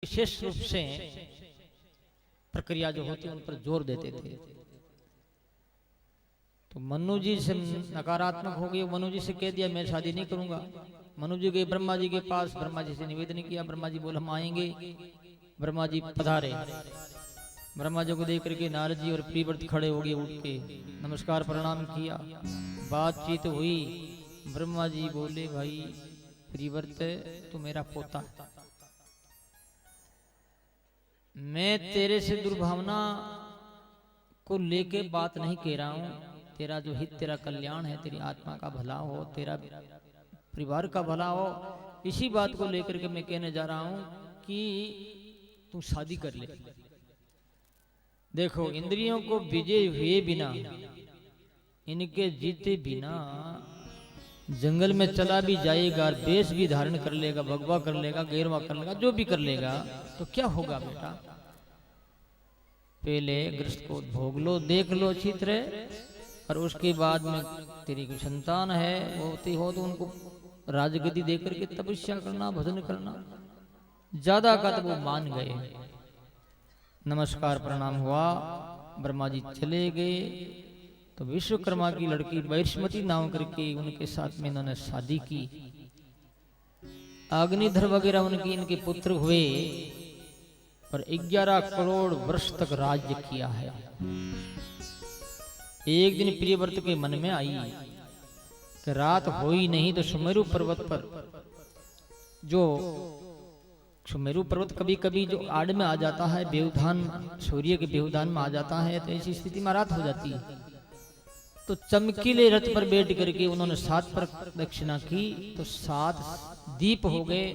विशेष रूप से प्रक्रिया जो होती है उन पर जोर देते थे। तो मनु जी से नकारात्मक हो गई। मनु जी से कह दिया मैं शादी नहीं करूंगा। मनु जी गए ब्रह्मा जी के पास, ब्रह्मा जी से निवेदन किया। ब्रह्मा जी बोले हम आएंगे। ब्रह्मा जी पधारे। ब्रह्मा जी को देख करके नारद जी और प्रियव्रत खड़े हो गए, उठ के नमस्कार प्रणाम किया। बातचीत हुई। ब्रह्मा जी बोले भाई प्रियव्रत तू मेरा पोता है, मैं तेरे से दुर्भावना को लेके बात नहीं कह रहा हूं। तेरा जो हित, तेरा कल्याण है, तेरी आत्मा का भला हो, तेरा परिवार का भला हो, इसी बात को लेकर के मैं कहने जा रहा हूं कि तू शादी कर ले। देखो इंद्रियों को विजय हुए बिना, इनके जीते बिना जंगल में चला भी जाएगा, वेश भी धारण कर लेगा, भगवा कर लेगा, गेरवा कर लेगा, जो भी कर लेगा, तो क्या होगा बेटा? पहले ग्रस्त को भोग लो, देख लो अच्छी तरह, और उसके बाद में तेरी कोई संतान है होती हो तो उनको राजगद्दी देकर के तपस्या करना, भजन करना। ज्यादा का तो वो मान गए। नमस्कार प्रणाम हुआ, ब्रह्मा जी चले गए। तो विश्वकर्मा की लड़की वैष्मती नाम करके उनके साथ में इन्होंने शादी की। अग्निधर वगैरह उनके इनके पुत्र हुए और 11 करोड़ वर्ष तक राज्य किया है। एक दिन प्रियव्रत के मन में आई कि रात हो ही नहीं तो सुमेरु पर्वत पर, जो सुमेरु पर्वत कभी कभी जो आड़ में आ जाता है, व्यवधान, सूर्य के व्यवधान में आ जाता है, तो ऐसी स्थिति में रात हो जाती है। तो चमकीले रथ पर बैठ करके उन्होंने 7 प्रदक्षिणा की तो 7 दीप हो गए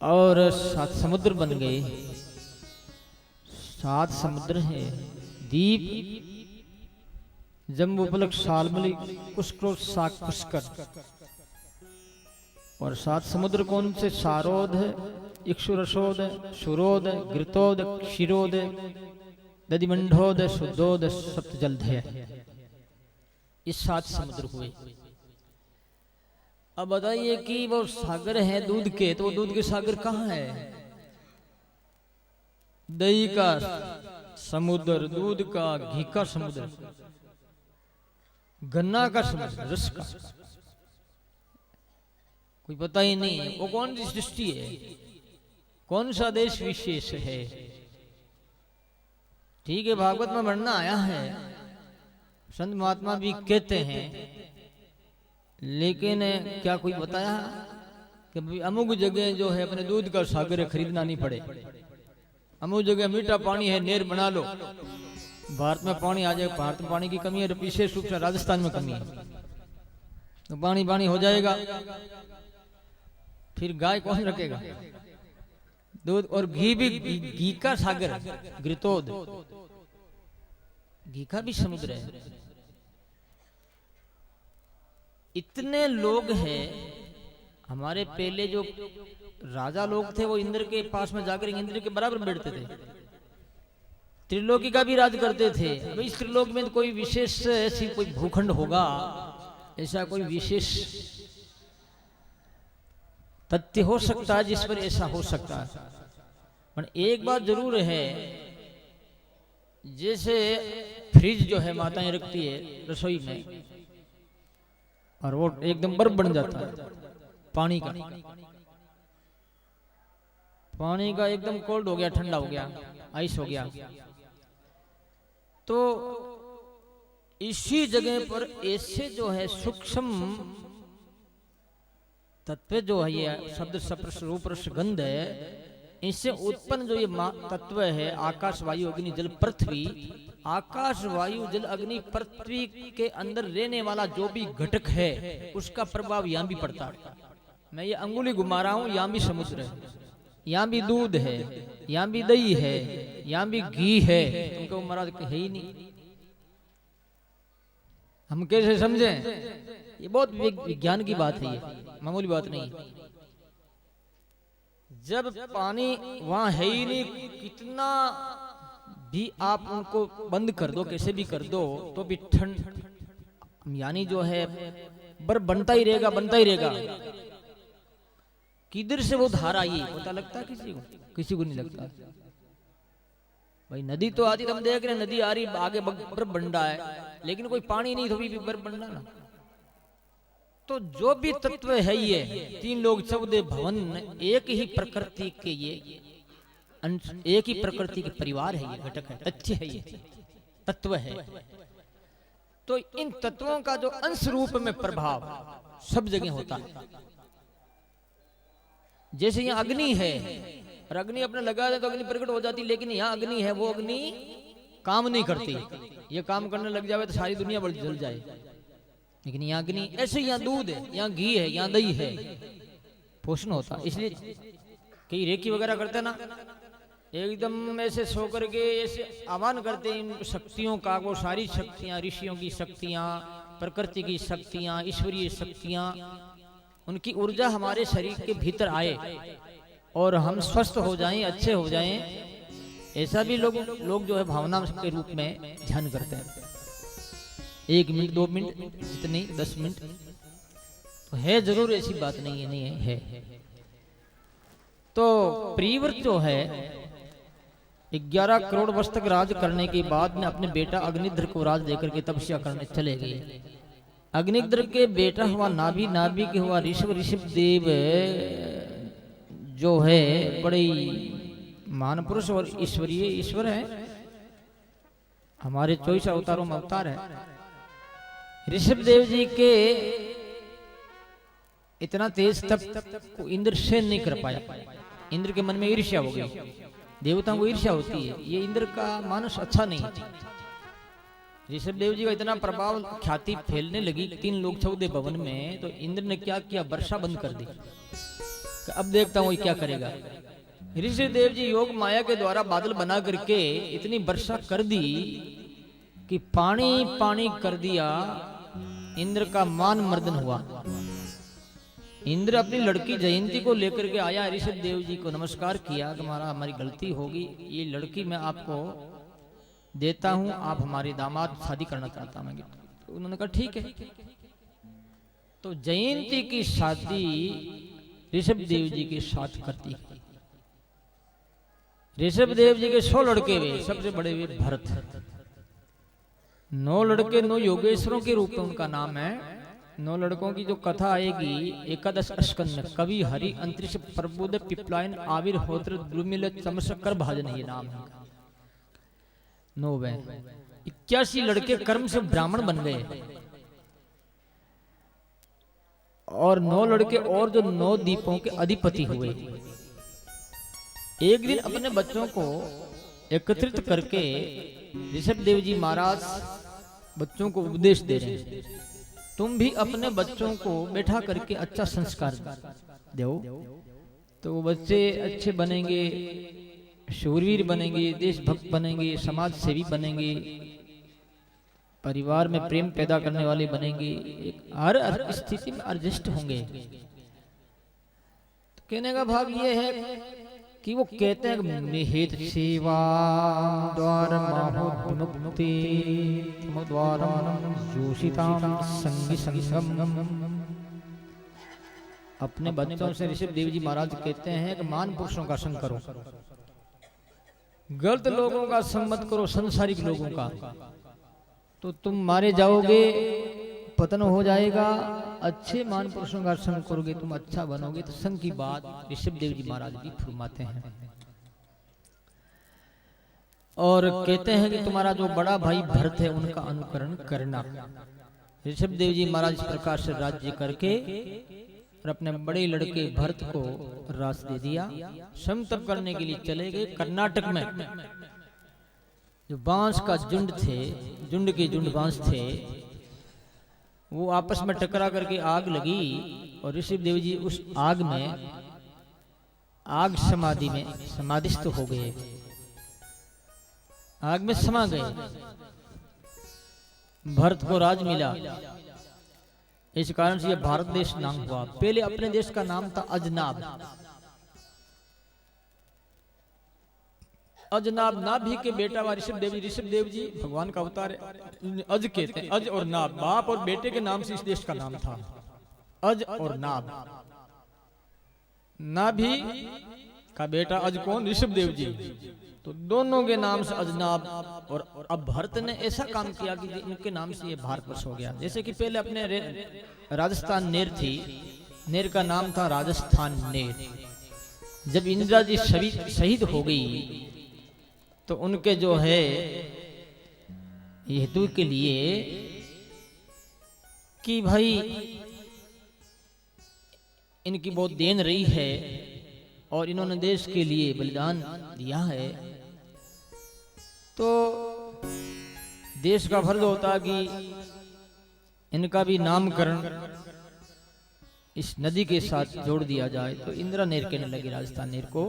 और 7 समुद्र बन गए। 7 समुद्र है, दीप, जम्बूफलक, शाल्मली, पुष्कर, शाक, पुष्कर, और 7 समुद्र कौन से? सारोद है, इक्षुरसोद है, सुरोद है, घृतोद, क्षीरोद, दधिमंडोद, शुद्धोद, सप्तजलधय। ये 7 समुद्र हुए। अब बताइए कि वो सागर है दूध के, तो वो दूध के सागर कहाँ है? दही का समुद्र, दूध का, घी का समुद्र, गन्ना का समुद्र, रस का, कोई पता ही नहीं है। वो कौन सी सृष्टि है, कौन सा देश विशेष है? ठीक है, भागवत में वर्णन आया है, संत महात्मा भी कहते हैं, लेकिन क्या कोई बताया कि अमुक जगह जो है अपने दूध का सागर खरीदना नहीं पड़े, अमुक जगह मीठा पानी है, नेर बना लो। भारत में पानी आ जाए, भारत में पानी की कमी है, विशेष रूप से राजस्थान में कमी है, तो पानी पानी हो जाएगा, फिर गाय कौन रखेगा? दूध और घी भी, घी का सागर, घृतोद, घी का भी समुद्र है। इतने लोग हैं। हमारे पहले जो राजा लोग थे वो इंद्र के पास में जाकर इंद्र के बराबर बैठते थे, त्रिलोकी का भी राज करते थे। अब इस त्रिलोक में कोई विशेष ऐसी कोई भूखंड होगा, ऐसा कोई विशेष तथ्य हो सकता है जिस पर ऐसा हो सकता है। पर एक बात जरूर है, जैसे फ्रिज जो है माताएं रखती है रसोई में, और वो एकदम बर्फ बन जाता है, पानी का, पानी का एकदम कोल्ड हो गया, ठंडा हो गया, आइस हो गया, तो इसी जगह पर ऐसे जो है सूक्ष्म तत्व जो है, ये शब्द स्पर्श रूप रस गंध है, इससे उत्पन्न जो ये तत्व है, आकाश वायु अग्नि जल पृथ्वी, आकाश वायु जल अग्नि पृथ्वी के अंदर रहने वाला जो भी घटक है उसका प्रभाव यहाँ भी पड़ता है। मैं ये अंगुली घुमा रहा हूँ, यहाँ भी समुद्र है, यहाँ भी दूध है, यहाँ भी दही है, यहाँ भी घी है, तुमको महाराज है ही नहीं। हम कैसे समझें? ये बहुत विज्ञान की बात है, ये मामूली बात नहीं। जब पानी वहां है ही नहीं, कितना भी आप उनको बंद कर दो, कैसे भी कर दो, तो भी ठंड यानी जो है बर्फ बनता ही रहेगा, बनता ही रहेगा। किधर से वो धारा आई पता लगता किसी को? किसी को नहीं लगता। भाई नदी तो आती, हम देख रहे हैं नदी आ रही, आगे बर्फ बंडा है, लेकिन कोई पानी नहीं, तो भी बर्फ बंडा ना। तो जो भी तत्व है ये 3 लोक 14 भवन, एक ही प्रकृति के ये एक ही प्रकृति के परिवार है, ये घटक है, तथ्य है, ये तत्व है। तो इन तत्वों का जो अंश रूप में प्रभाव सब जगह होता है। जैसे यहाँ अग्नि है, और अग्नि अपने लगा दे तो अग्नि प्रकट हो जाती, लेकिन यहाँ अग्नि है, वो अग्नि काम नहीं करती। ये काम करने लग जाए तो सारी दुनिया बड़ी जल जाए, लेकिन यहाँ अग्नि। ऐसे यहाँ दूध है, यहाँ घी है, यहाँ दही है, पोषण होता। इसलिए कई रेकी वगैरह करते ना, एकदम ऐसे सो करके ऐसे आह्वान करते हैं इन शक्तियों का, वो सारी शक्तियां, ऋषियों की शक्तियां, प्रकृति की शक्तियां, ईश्वरीय शक्तियां, उनकी ऊर्जा हमारे शरीर के भीतर आए और हम स्वस्थ हो जाएं, अच्छे हो जाएं। ऐसा भी लोग जो है भावना के रूप में ध्यान करते हैं। 1 मिनट 2 मिनट जितनी 10 मिनट तो है जरूर, ऐसी बात नहीं है, नहीं है। तो प्रियव्रत जो है 11 करोड़ वर्ष तक राज करने के बाद में अपने बेटा अग्निध्र को राज देकर के तपस्या करने चले गए। अग्निध्र के बेटा हुआ नाभि, नाभि के हुआ ऋषभ, ऋषभ देव जो है बड़े महान पुरुष और ईश्वरीय ईश्वर है, हमारे 24 अवतारों में अवतार है। ऋषभ देव जी के इतना तेज तप को इंद्र सहन नहीं कर पाया। इंद्र के मन में ईर्ष्या हो गई, देवताओं को ईर्ष्या होती है, ये इंद्र का मानस अच्छा नहीं। ऋषभ देव जी का इतना प्रभाव, ख्याति फैलने लगी 3 लोक 14 भवन में, तो इंद्र ने क्या किया, वर्षा बंद कर दी। अब देखता हूं क्या करेगा। ऋषभ देव जी योग माया के द्वारा बादल बना करके इतनी वर्षा कर दी कि पानी पानी कर दिया। इंद्र का मान मर्दन हुआ। इंद्र अपनी लड़की जयंती को लेकर के आया, ऋषभ देव जी को नमस्कार किया कि हमारी गलती होगी, ये लड़की मैं आपको देता हूं, आप हमारे दामाद शादी करना चाहता हूं। तो उन्होंने कहा ठीक है। तो जयंती की शादी ऋषभ देव जी के साथ करती। ऋषभ देव जी के 100 लड़के हुए, सबसे बड़े हुए भरत। 9 लड़के 9 योगेश्वरों के रूप में उनका नाम है। 9 लड़कों की जो कथा आएगी 11 स्कंद में, कवि हरि अंतरिक्ष प्रबुद्ध पिपलायन आविर होत्र द्रुमिल चमस्कर भाजन, ये नाम है। 9 वे 81 लड़के कर्म से ब्राह्मण बन गए, और 9 लड़के और जो 9 दीपों के अधिपति हुए। एक दिन अपने बच्चों को एकत्रित करके ऋषभ देव जी महाराज बच्चों को उपदेश दे रहे हैं, तुम भी अपने बच्चों को बैठा करके अच्छा संस्कार दो, तो वो बच्चे अच्छे बनेंगे, शूरवीर बनेंगे, देशभक्त बनेंगे, समाज सेवी बनेंगे, परिवार में प्रेम पैदा करने वाले बनेंगे, हर स्थिति में एडजस्ट होंगे। तो कहने का भाव ये है कि वो कहते हैं निहित सेवा द्वार मुक्ति द्वारम जोशिताम संगी संगम। अपने बच्चों से ऋषभ देव जी महाराज कहते हैं कि मान पुरुषों का संग करो, गलत लोगों का संग मत करो, संसारिक लोगों का, तो तुम मारे जाओगे, पतन हो जाएगा। अच्छे मान पुरुषों का संग करोगे, तुम अच्छा बनोगे। तो संग की बात ऋषभ देव जी महाराज भी फरमाते हैं, और कहते हैं कि तुम्हारा जो बड़ा भाई भरत है उनका अनुकरण करना। ऋषभ देव जी महाराज इस प्रकार से राज्य करके और अपने बड़े लड़के भरत को रास दे दिया। सम तप करने के लिए चले गए। कर्नाटक में जो बांस का झुंड थे, झुंड के झुंड बांस थे, वो आपस में टकरा करके आग लगी, और ऋषभ देव जी उस आग में आग समाधि में समाधिस्थ हो गए, आग में समा गए। भरत को राज मिला, इस कारण से यह भारत देश नाम हुआ। पहले अपने देश का नाम था अजनाब। अजनाब नाभि के बेटा हुआ ऋषभ देव जी। ऋषभ देव जी भगवान का अवतार है। अज कहते हैं, अज और नाभ, बाप और बेटे के नाम से इस देश का नाम था, अज और नाभ। नाभि का बेटा अज कौन? ऋषभ देव जी। तो दोनों के नाम से अजनाब। और अब भरत ने ऐसा काम किया कि इनके नाम से ये भारतवर्ष हो गया। जैसे कि पहले अपने राजस्थान नेर थी, नेर का नाम था राजस्थान नेर। जब इंदिरा जी शहीद हो गई तो उनके जो है हेतु के लिए कि भाई इनकी बहुत देन रही है और इन्होंने देश के लिए बलिदान दिया है, तो देश का फर्ज होता कि इनका भी नामकरण इस नदी के साथ जोड़ दिया जाए। तो इंदिरा नेर कहने लगी राजस्थान नेर को।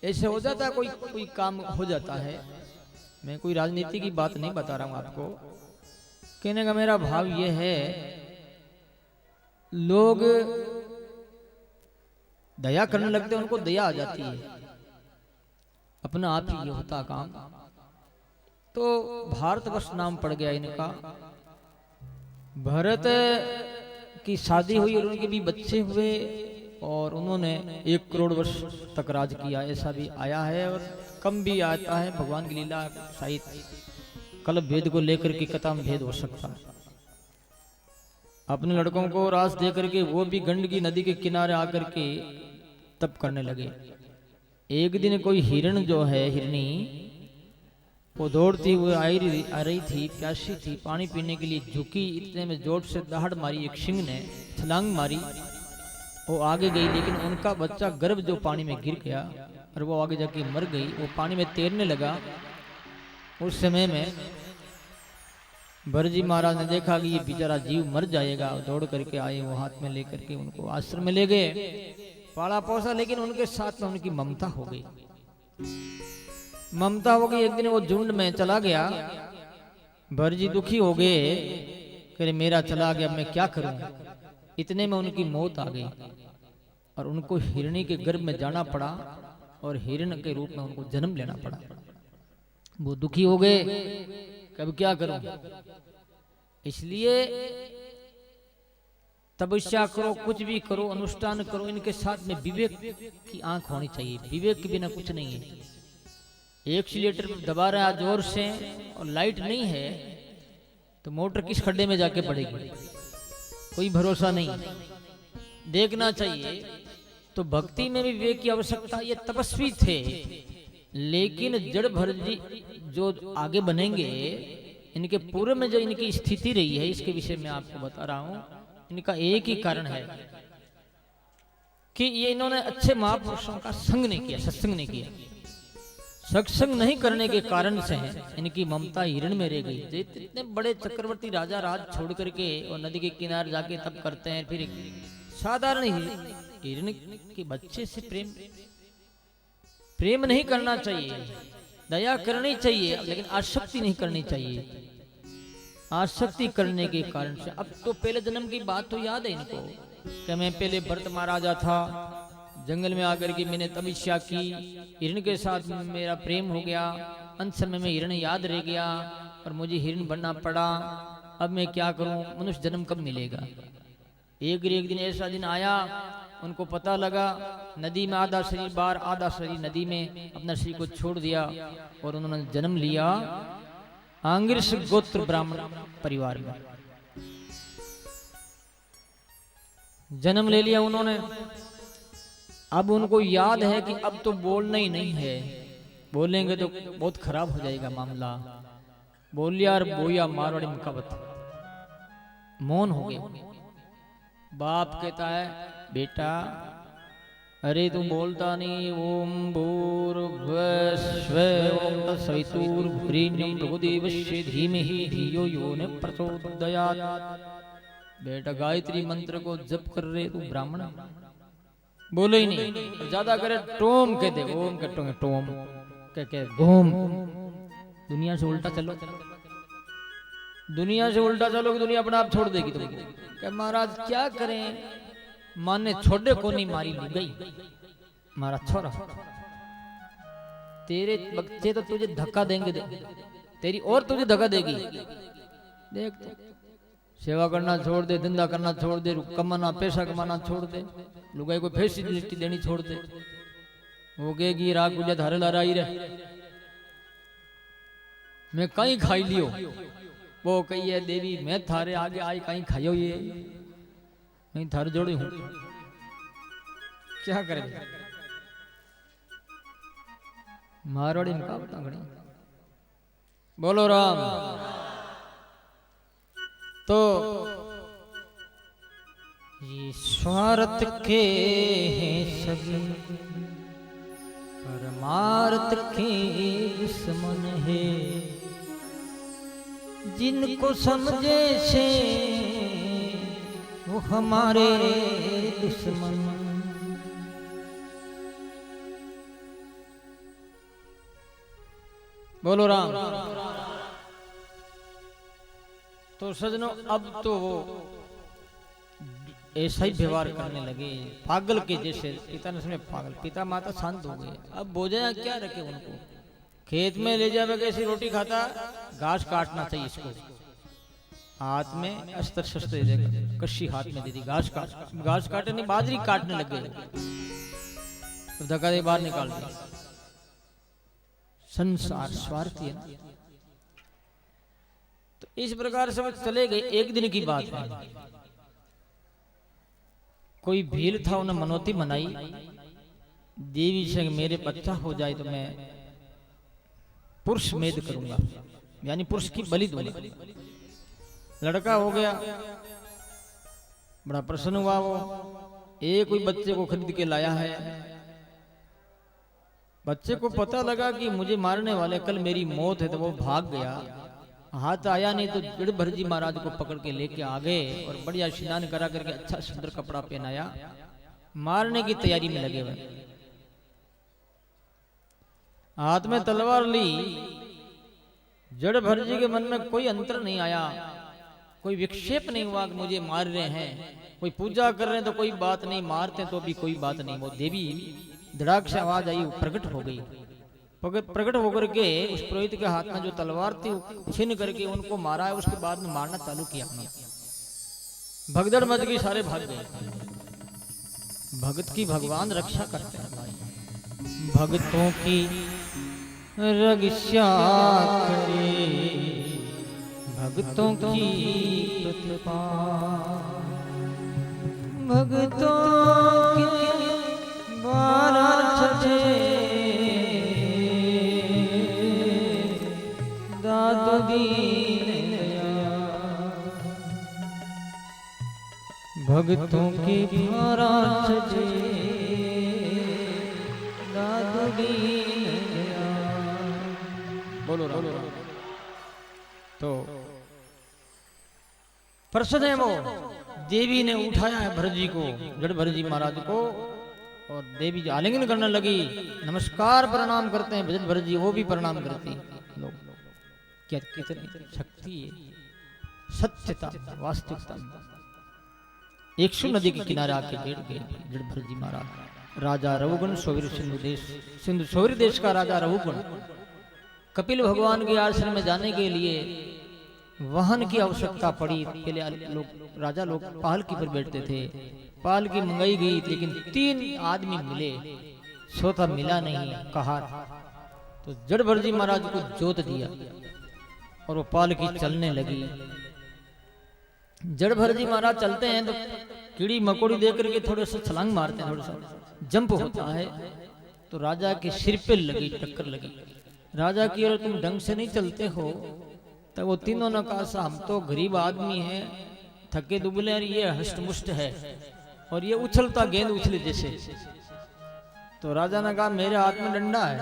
ऐसे हो जाता, कोई काम हो जाता है। मैं कोई राजनीति की बात नहीं बता रहा हूं आपको। कहने का मेरा भाव यह है, लोग दया करने लगते हैं, उनको दया आ जाती है, अपना आप ही ये होता काम। तो भारतवर्ष नाम पड़ गया इनका। भरत की शादी हुई और उनके भी बच्चे हुए और उन्होंने 1 करोड़ वर्ष तक राज किया, ऐसा भी आया है और कम भी आता है। भगवान की लीला, शायद कल्प भेद को लेकर के कथा में भेद हो सकता है। अपने लड़कों को रास दे करके वो भी गंडकी नदी के किनारे आकर के तप करने लगे। एक दिन कोई हिरण जो है, हिरनी, वो दौड़ती हुई आ रही थी, प्यासी थी, पानी पीने के लिए झुकी। इतने में जोर से दहाड़ मारी, एक सिंह ने छलांग मारी, वो आगे गई, लेकिन उनका बच्चा गर्भ जो पानी में गिर गया और वो आगे जाके मर गई। वो पानी में तैरने लगा। उस समय में भरत जी महाराज ने देखा कि ये बेचारा जीव मर जाएगा। दौड़ करके आए, वो हाथ में लेकर के उनको आश्रम में ले गए, पाला पोसा। लेकिन उनके साथ में उनकी ममता हो गई। ममता हो गई। एक दिन वो झुंड में चला गया। भरत जी दुखी हो गए, कह मेरा चला गया, मैं क्या करूं। इतने में उनकी मौत आ गई और उनको हिरणी के गर्भ में जाना पड़ा और हिरण के रूप में उनको जन्म लेना पड़ा। वो दुखी हो गए, कब क्या करूं। इसलिए तपस्या करो, कुछ भी करो, अनुष्ठान करो, इनके साथ में विवेक की आंख होनी चाहिए। विवेक के बिना कुछ नहीं है। एक्सीलेटर दबा रहा है जोर से और लाइट नहीं है तो मोटर किस खड्डे में जाके पड़ेगी, कोई भरोसा नहीं। देखना चाहिए। तो भक्ति में भी विवेक की आवश्यकता। ये तपस्वी थे, लेकिन जड़ भरत जी जो आगे बनेंगे, इनके पूर्व में जो इनकी स्थिति रही है, इसके विषय में आपको बता रहा हूं। इनका एक ही कारण है कि ये इन्होंने अच्छे महापुरुषों का संग नहीं किया, सत्संग नहीं किया। सत्संग नहीं करने के कारण से इनकी ममता हिरण में रह गई। इतने बड़े चक्रवर्ती राजा राज छोड़ करके और नदी के किनारे जाके तप करते हैं, फिर साधारण हिरण के बच्चे से प्रेम नहीं करना चाहिए, दया करनी चाहिए, लेकिन आसक्ति नहीं करनी चाहिए। आसक्ति करने के कारण से, अब तो पहले जन्म की बात तो याद है इनको कि मैं पहले भरत महाराजा था, जंगल में आकर के मैंने तपस्या की, हिरण के साथ मेरा प्रेम हो गया, अंत समय में हिरण याद रह गया और मुझे हिरण बनना पड़ा। अब मैं क्या करूं, मनुष्य जन्म कब मिलेगा। एक दिन ऐसा दिन आया, उनको पता लगा नदी में आधा शरीर बाहर, आधा शरीर नदी में, अपना शरीर को छोड़ दिया और उन्होंने जन्म लिया आंगिरस गोत्र ब्राह्मण परिवार में। जन्म ले लिया उन्होंने। अब उनको याद है कि अब तो बोलना ही नहीं है, बोलेंगे तो बहुत खराब हो जाएगा मामला। बोलिया और बोया मारवाड़ी मुकाबत, मौन हो गए। बाप कहता है बेटा अरे तू बोलता नहीं, ओम भूर्भुवस्सुः ओम तत्सवितुर्वरेण्यं भर्गोदेवस्य धीमहि धियो यो न प्रचोदयात्। बेटा गायत्री मंत्र को जप कर रहे तू ब्राह्मण, बोले ही नहीं, ज्यादा करे टोम कह दे, ओम कटोगे टोम कह घूम। दुनिया से उल्टा चलो, दुनिया से उल्टा चलोगे दुनिया अपना आप छोड़ देगी तुम्हें। क्या महाराज क्या करें, माने छोड़े को नहीं, मारी ली गई मारा छोरा। तेरे बच्चे तो तुझे धक्का देंगे, तेरी और तुझे धक्का देगी। देख सेवा करना छोड़ दे, धंधा करना छोड़ दे, कमाना पैसा कमाना छोड़ दे, लुगाई को फैसिलिटी देनी छोड़ दे, वो कहेगी राग गुजा धारे ला रही रहे, मैं कहीं खाई लियो। वो कही है देवी मैं थारे आगे आई कहीं खायो, ये नहीं थार जोड़ी हूं, क्या करें। मारवाड़ी में का बता घड़ी। बोलो राम। तो ये स्वार्थ के हैं सभी, परमार्थ के दुश्मन है, जिनको समझे से वो हमारे दुश्मन। बोलो राम। तो सजनों अब तो वो ऐसा ही व्यवहार करने लगे पागल के जैसे। पिता ने सुने पागल, पिता माता शांत हो गए। अब बोझा क्या रखे उनको, खेत में ले जावे कैसी रोटी खाता, घास काटना चाहिए इसको, हाथ में अस्त्र शस्त्र दे देगा, कशी हाथ में दे दी, घास काटे नहीं बाजरी काटने लग गए, तो धक्का दे बाहर निकाल दिया। संसार स्वार्थी है ना। तो इस प्रकार से चले गए। एक दिन की बात है, कोई भील था, उन्हें मनोती मनाई देवी से मेरे बच्चा हो जाए तो मैं पुरुष मेद करूंगा, यानी पुरुष की बलि दूंगा। लड़का हो गया, बड़ा प्रसन्न हुआ वो। एक कोई बच्चे को खरीद के लाया है। बच्चे को पता लगा कि मुझे मारने वाले कल मेरी मौत है, तो वो भाग गया। हाथ आया नहीं तो जड़भर जी महाराज को पकड़ के लेके आ गए और बढ़िया स्नान करा करके अच्छा सुंदर कपड़ा पहनाया, मारने की तैयारी में लगे हुए। हाथ में तलवार ली। जड़भर जी के मन में कोई अंतर नहीं आया, कोई विक्षेप नहीं हुआ कि मुझे मार रहे हैं। कोई पूजा कर रहे हैं तो कोई बात नहीं, मारते तो भी कोई बात नहीं। वो देवी धड़ाक से आवाज आई, प्रकट हो गई। प्रकट होकर के उस पुरोहित के हाथ में जो तलवार थी छीन करके उनको मारा है। उसके बाद में मारना चालू किया अपना। भगदड़ मच गई, सारे भाग गए। भगत की भगवान रक्षा करते हैं भाई। भगतों की रक्षा करे, भगतों की प्रतिपा, भगतों की बारात दादो दीन दयाल, भगतों की बारात दादो दीन दयाल। बोलो राम। तो प्रसन्न है वो। देवी ने उठाया है भरत जी को, जड़भर जी महाराज को, और देवी जी आलिंगन करने लगी। नमस्कार प्रणाम करते हैं भरत जी, वो भी प्रणाम करती। लोग क्या कितनी शक्ति है, सत्यता, वास्तविकता। 100 नदी के किनारे आके बैठ गए जड़भर जी महाराज। राजा रघुगण सोवीर सिंधु सोवीर देश का राजा रघुगण कपिल भगवान के आश्रम में जाने के लिए वाहन की आवश्यकता पड़ी। पहले राजा लोग पालकी पर बैठते थे, पालकी मंगाई गई, लेकिन 3 आदमी मिले, सोता मिला नहीं। कहा तो जड़भर जी महाराज को जोत दिया और वो पालकी चलने लगी। जड़भर जी महाराज चलते हैं तो कीड़ी मकोड़ी देख करके थोड़ा सा छलांग मारते हैं, थोड़ा सा जंप होता है, तो राजा के सिर पे लगी, टक्कर लगी। राजा की ओर तुम ढंग से नहीं चलते हो। तो वो तीनों ने कहा हम तो गरीब आदमी हैं, थके दुबले, और ये हष्टमुष्ट है और ये उछलता गेंद उछले जैसे। तो राजा ने कहा मेरे हाथ में डंडा है,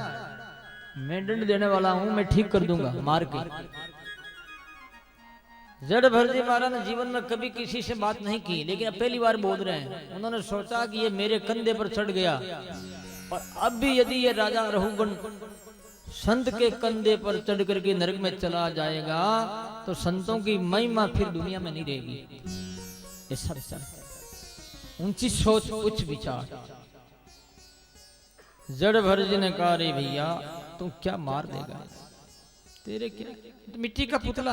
मैं दंड देने वाला हूं, मैं ठीक कर दूंगा मार के। जड़भर जी महाराज ने जीवन में कभी किसी से बात नहीं की, लेकिन अब पहली बार बोल रहे हैं। उन्होंने सोचा कि ये मेरे कंधे पर चढ़ गया, और अब भी यदि ये राजा रघुगण संत के कंधे पर चढ़ करके नरक में चला जाएगा तो संतों की महिमा फिर दुनिया में नहीं रहेगी। ऐसा ऊंची सोच, उच्च विचार। जड़भर जी ने कहा रे भैया तुम क्या मार देगा, तेरे क्या तो मिट्टी का पुतला,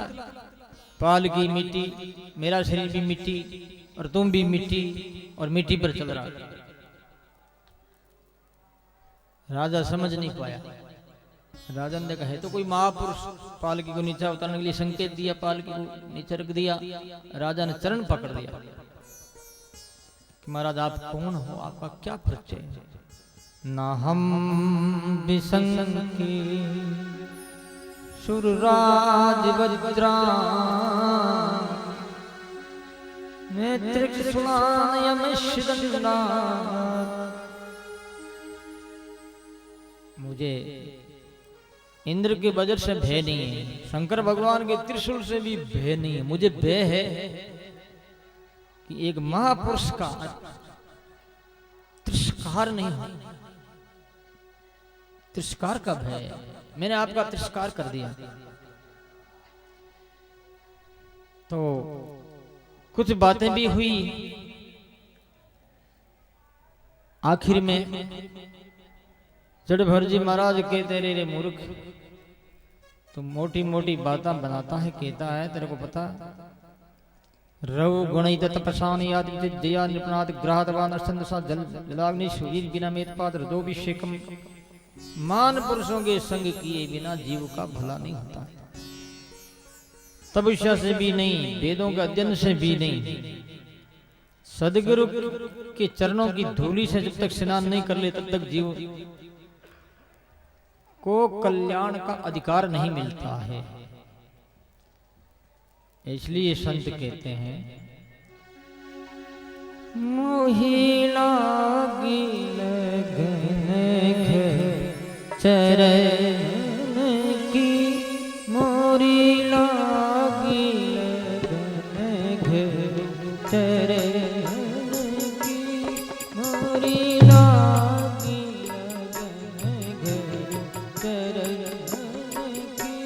पाल की मिट्टी, मेरा शरीर भी मिट्टी और तुम भी मिट्टी, और मिट्टी पर चल रहा। राजा समझ नहीं पाया। राजा ने देखा है तो कोई महापुरुष, पालकी को नीचे उतारने के लिए संकेत दिया, पालकी को नीचे रख दिया। राजा ने चरण पकड़ लिया कि महाराज आप कौन हो, आपका क्या परिचय है? ना हम विसंकी सुरराज वज्रा मुझे इंद्र के वज्र से भय नहीं है, शंकर भगवान के त्रिशूल से भी भय नहीं है। मुझे भय है कि एक महापुरुष का तिरस्कार नहीं हो। तिरस्कार का भय है, मैंने आपका तिरस्कार कर दिया। तो कुछ बातें भी हुई। आखिर में जड़भर जी महाराज कहते रे मूर्ख, तो मोटी मोटी बातें बनाता है, कहता है तेरे को पता रवु गुणित तपसान याद जया निपुणात ग्रहादवान असंदसा जल जलाग्नि सूर्य बिना मेतपात हृदोभिषेकम। मान पुरुषों के संग किए बिना जीव का भला नहीं होता है। तपस्या से भी नहीं, वेदों के अध्ययन से भी नहीं, सदगुरु के चरणों की धूलि से जब तक स्नान नहीं कर ले तब तक जीव को कल्याण का अधिकार नहीं मिलता है। इसलिए संत कहते हैं मोहि लागी लगन चरण की, मोरी लागी लगन चरण की, मोरी लागी लगन चरण की।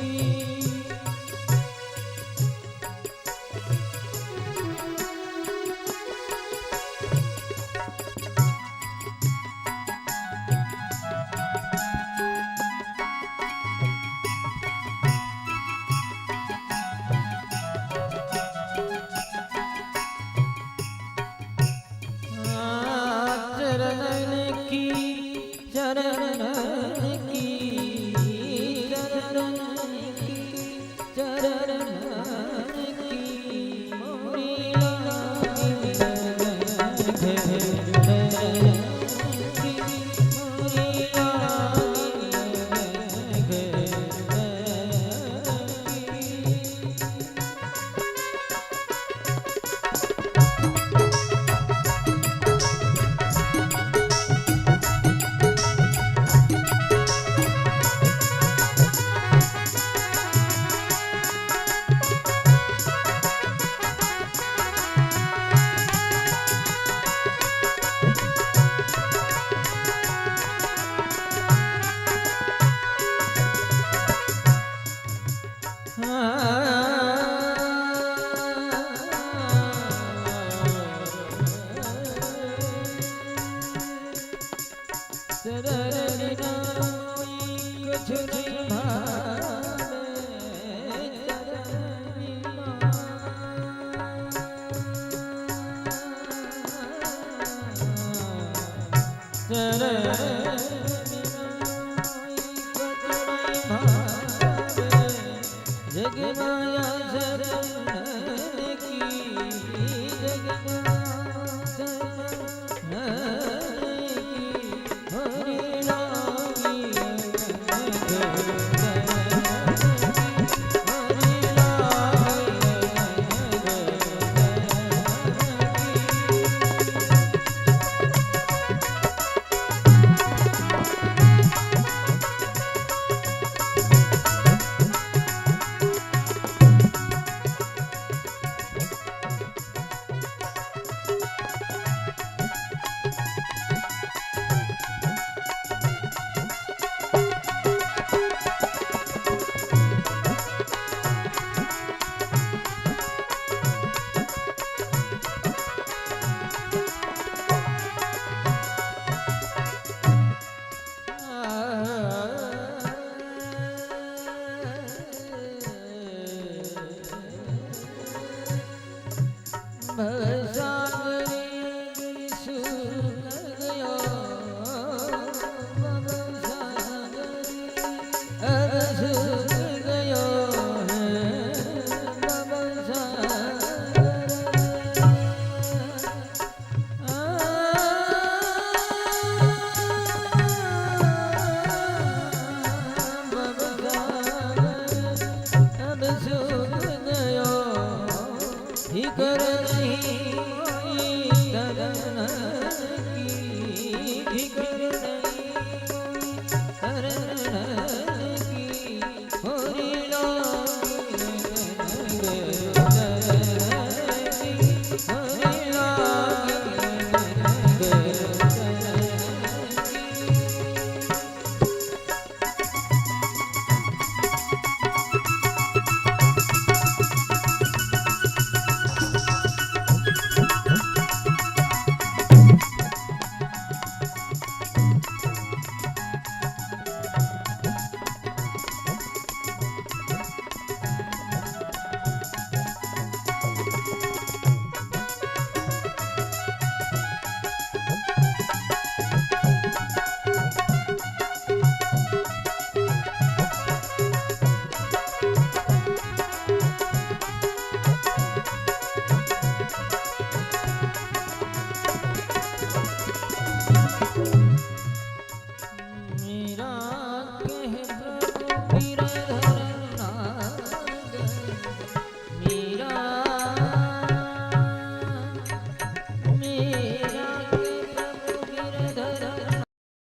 शरण